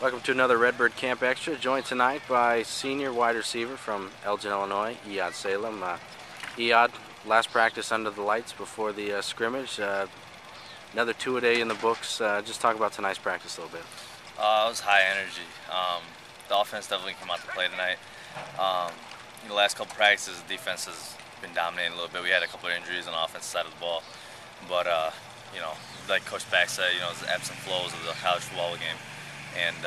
Welcome to another Redbird Camp Extra, joined tonight by senior wide receiver from Elgin, Illinois, Eyad Salem. Eyad, last practice under the lights before the scrimmage. Another two-a-day in the books. Just talk about tonight's practice a little bit. It was high energy. The offense definitely came out to play tonight. In the last couple practices, the defense has been dominating a little bit. We had a couple of injuries on the offensive side of the ball, but like Coach Back said, it's the ebbs and flows of the college football game. And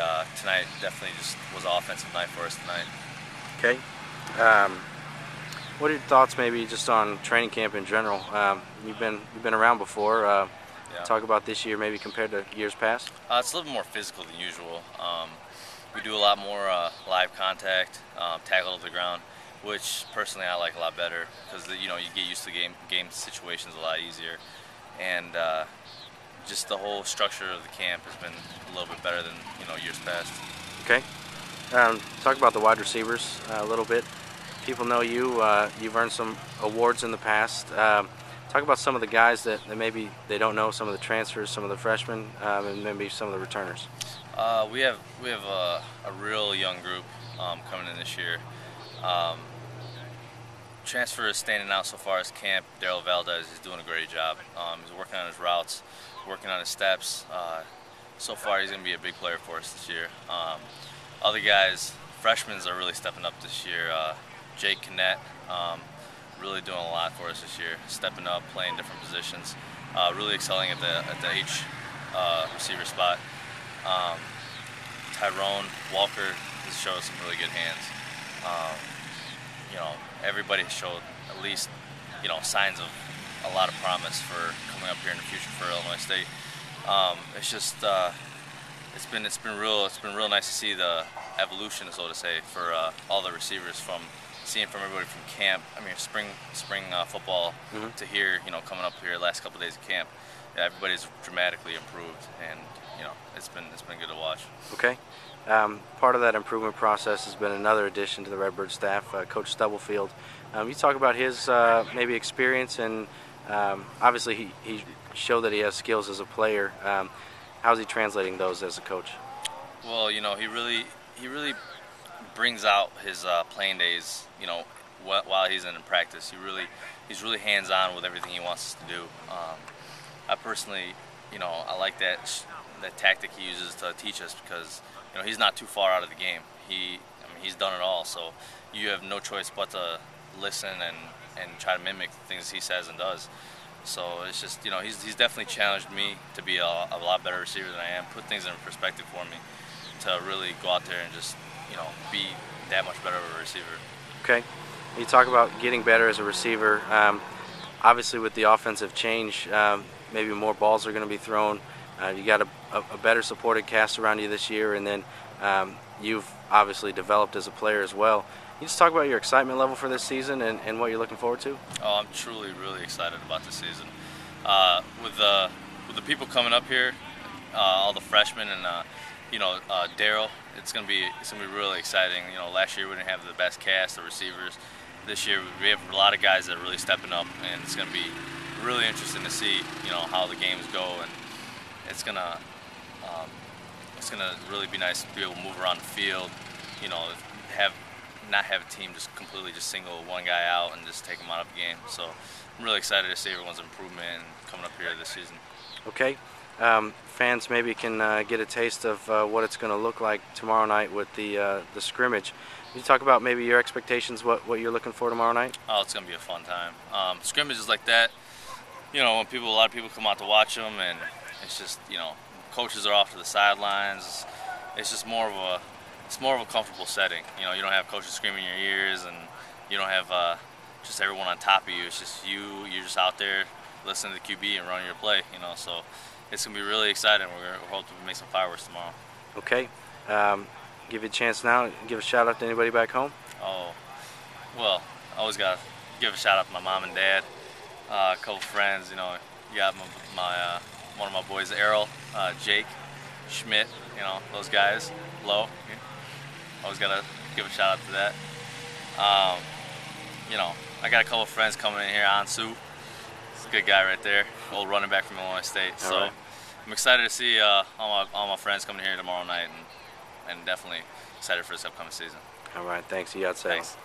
tonight definitely just was an offensive night for us tonight. Okay. What are your thoughts, maybe just on training camp in general? You've been around before. Yeah. Talk about this year, maybe compared to years past. It's a little bit more physical than usual. We do a lot more live contact, tackle to the ground, which personally I like a lot better because you get used to game situations a lot easier, and just the whole structure of the camp has been a little bit better than years past. Okay. Talk about the wide receivers a little bit. People know you. You've earned some awards in the past. Talk about some of the guys that maybe they don't know, some of the transfers, some of the freshmen, and maybe some of the returners. We have a real young group coming in this year. Transfer is standing out so far as camp. Daryl Valdez is doing a great job. He's working on his routes, working on his steps. So far, he's going to be a big player for us this year. Other guys, freshmen are really stepping up this year. Jake Kinnett, really doing a lot for us this year, stepping up, playing different positions, really excelling at the H receiver spot. Tyrone Walker has showed some really good hands. Everybody showed at least signs of a lot of promise for coming up here in the future for Illinois State. It's just it's been real nice to see the evolution, so to say, for all the receivers, from everybody from camp. I mean, spring football to here, coming up here last couple of days of camp. Yeah, everybody's dramatically improved, and it's been good to watch. Okay. Part of that improvement process has been another addition to the Redbird staff, Coach Stubblefield. You talk about his maybe experience, and obviously he showed that he has skills as a player. How's he translating those as a coach? Well, he really brings out his playing days. While he's in practice, he's really hands-on with everything he wants us to do. I personally, I like that tactic he uses to teach us, because he's not too far out of the game. He's done it all, so you have no choice but to listen and try to mimic the things he says and does. So it's just, he's definitely challenged me to be a lot better receiver than I am, put things in perspective for me, to really go out there and just be that much better of a receiver. Okay. You talk about getting better as a receiver. Obviously, with the offensive change, maybe more balls are going to be thrown. You got a better supported cast around you this year, and then you've obviously developed as a player as well. Can you just talk about your excitement level for this season and what you're looking forward to? Oh, I'm truly really excited about this season. With the people coming up here, all the freshmen, and Daryl, it's gonna be really exciting. Last year we didn't have the best cast of receivers. This year we have a lot of guys that are really stepping up, and it's gonna be really interesting to see how the games go, and it's gonna really be nice to be able to move around the field. Not have a team just completely single one guy out and just take him out of the game. So I'm really excited to see everyone's improvement coming up here this season. Okay. Fans maybe can get a taste of what it's going to look like tomorrow night with the scrimmage. Can you talk about maybe your expectations, what you're looking for tomorrow night? Oh, it's going to be a fun time. Scrimmages like that, when a lot of people come out to watch them, and it's just, coaches are off to the sidelines. It's just more of a comfortable setting. You don't have coaches screaming in your ears, and you don't have just everyone on top of you. It's just you're just out there listening to the QB and running your play. So it's gonna be really exciting. We're hoping to make some fireworks tomorrow. Okay. Give you a chance now. Give a shout out to anybody back home. Oh, well, I always gotta give a shout out to my mom and dad, a couple friends. You got my one of my boys, Errol, Jake, Schmidt. Those guys. Low. Always gotta give a shout out to that. I got a couple of friends coming in here. Ansu, he's a good guy right there, old running back from Illinois State. So I'm excited to see all my friends coming here tomorrow night, and and definitely excited for this upcoming season. All right, thanks, Eyad Salem. Thanks.